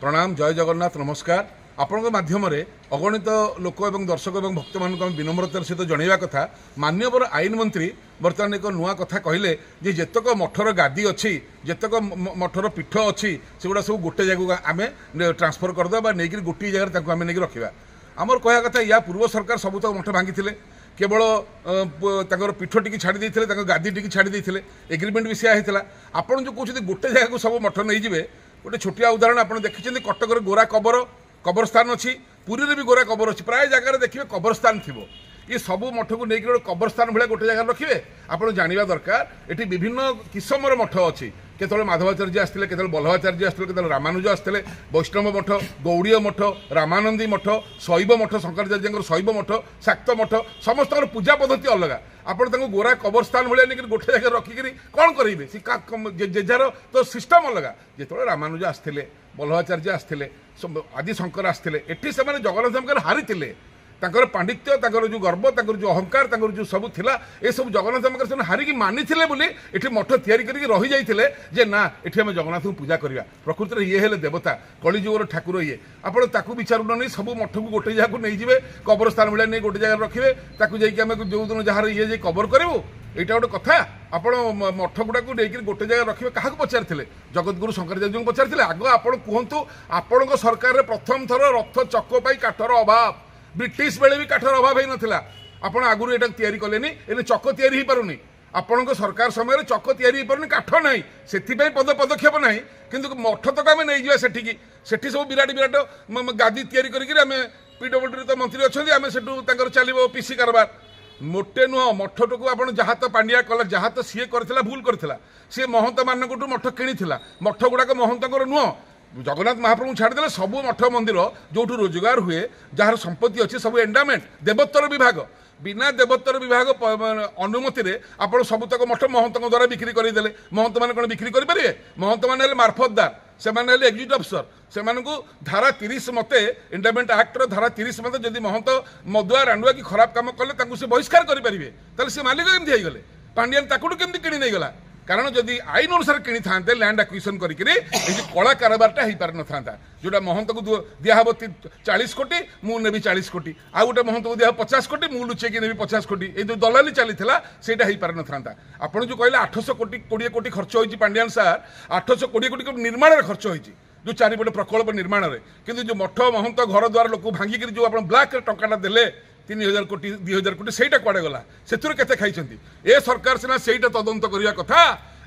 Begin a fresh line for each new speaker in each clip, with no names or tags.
प्रणाम जय जगन्नाथ नमस्कार आपण माध्यम अगणित लोक और दर्शक और भक्त मान विनम्रतार सहित जनवा कथा माननीय आईन मंत्री बर्तमान एक नुआ कथा कहले जे जेतक मठर गादी अच्छी जेतक मठर पीठ अच्छी से गुड़ा सब गोटे जगह आम ट्रांसफर करदे नहीं गोटे जगह आम नहीं रखा आमर कह कथा या पूर्व सरकार सबुत मठ भांगी केवल पीठ टी छाड़ी गादी टी छाड़ी एग्रीमेंट भी सी होता आपड़ जो कहते गोटे जगह सब मठ नहीं जाए गोटे छोटिया उदाहरण आप देखिए कटक गोरा कबरस्थान अच्छी पुरी भी गोरा कबर अच्छी प्राय जगह देखिए कबरस्थान थी ये सब मठ को लेकिन गोटे कबरस्थान भाया गोटे जगह रखिए आपड़ जानवा दरकार ये विभिन्न किसमर मठ अच्छी केतल माधवाचार्य आसते केतल बल्लभाचार्य आसते केतल रामानुज आसते वैष्णव मठ गौड़ीय मठ रामानंदी मठ शैव मठ शंकराचार्य शैव मठ शाक्त मठ समस्त पूजा पद्धति अलग आपड़ गोरा कबरस्थान भाया नहीं गोटे जगह रखिक कौन करेंगे जेजार तो सिस्टम अलग जो रामानुज आसते बल्लभाचार्य आसते आदि शंकर आसते एटी से जगन्नाथ हारी पांडित्य जो गर्व जो अहंकार जो सब थिला ए सब जगन्नाथ हारिकी मानी ये मठ तैयारी रही जाते जे ना ये आम जगन्नाथ को पूजा करवा प्रकृति में ये देवता कलिजुगर ठाकुर ये आपको विचार नहीं सब मठ को गोटे जगह नहीं जाए कबरस्थान भाया नहीं गोटे जगह रखिए जाकि जो दिन जहाँ ये कबर करूँ यहाँ गोटे कथा आप मठ गुड़ा को लेकिन गोटे जगह रखिए क्या पचारे जगतगुरु शंकराचार्य को पचारे आग आप कहतु आपण सरकार प्रथम थर रथ चक काठर अभाव ब्रिटिश बेले भी काठर अभाव हो नाला आपण आगुरी एटा तैयारी कले ए चक तैयारी हो पारुनी आपण सरकार समय चक तैयारी हो पारुनी काठ ना से पदक्षेप ना किंतु मठ तक आम नहीं जावा सेठी सब विराट विराट गादी तैयारी करके पीडब्ल्यूडी तो मंत्री अच्छा आम से चलो पीसी कारबार मोटे नुह मठ टू आप जहाँ तो पांड्या कला जहाँ तो सी कर भूल करता सी महंत मानक मठ किणी मठ गुड़ाक महंत नुह जगन्नाथ महाप्रभु छाड़देले सब मठ मंदिर जो रोजगार हुए जार संपत्ति अच्छी सब एंडामेंट देवोत्तर विभाग बिना देवोत्तर विभाग अनुमति रे आपण सबुतक मठ महंत द्वारा बिक्री करदेले महंत मैंने कौन बिक्री करेंगे महंत मैंने मार्फतदार से एग्जीक्यूटिव अफसर से धारा 30 मते एंडामेंट एक्टर धारा 30 मते जदि महंत मदुआ रांडुआ कि खराब काम कले से बहिष्कार करेंगे सी मालिक केमती होगले पांडियान ताकू केमती किणी नहीं गला कारण जदि आईन अनुसार किणी था लैंड एक्विजिशन करके कला कारबारटा हो पार ना जोटा महंत को दिहब 40 कोटी मुझे 40 कोटी आ गोटे महंत को दिहब 50 कोटी मुझे लुचेकी नेबी 50 कोटी ये जो दलाली चली सेटा हो पार ना आपड़ जो कहले 800 कोटी 20 कोटी खर्च होती पांडियान सार 800 20 कोटी निर्माण खर्च होती जो चारिपटे प्रकल्प निर्माण में किंतु जो मठ महंत घर द्वार लोक भांगिक जो आप ब्लाक टाटा देले 3000 कोटी 2000 कोटी से कड़े गला से खाई ए सरकार सीना से तदंत करने कथा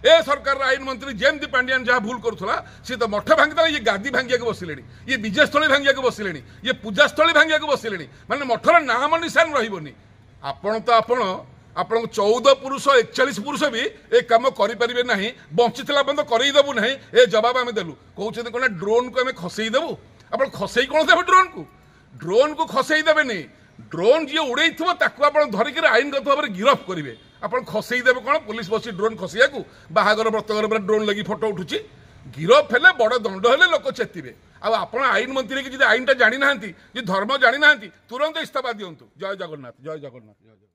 ए सरकार आईन मंत्री जेमती पांडियान जहाँ भूल करूला सी तो मठ भांगी ये गादी भांगिया बसिले ये विजयस्थली भांगिया बसिले ये पूजास्थली भांगिया बसिले माने मठर नाम निशान रही आपण तो आपण 14 पुरुष 41 पुरुष भी ए कम करें ना बंचीला बंद करदेबू ना ए जवाब आम देलु कहते कौन ड्रोन को आम खसईदेबू आप खसई कौन देवे ड्रोन को खसईदेवे नहीं ड्रोन जी उड़े आप धरिक आईनगत भाव में गिरफ करेंगे आप खसईदेवे कौन पुलिस बस ड्रोन खसैया बाहागर व्रतगर पर ड्रोन लगी फोटो उठुची गिरफ हेले बड़ दंड हेले लोक चेतिबे आप आईन मंत्री की आईन टा जानी ना धर्म जानी ना तुरंत इस्तीफा दिंतु जय जगन्नाथ जय जगन्नाथ जय जगन्नाथ।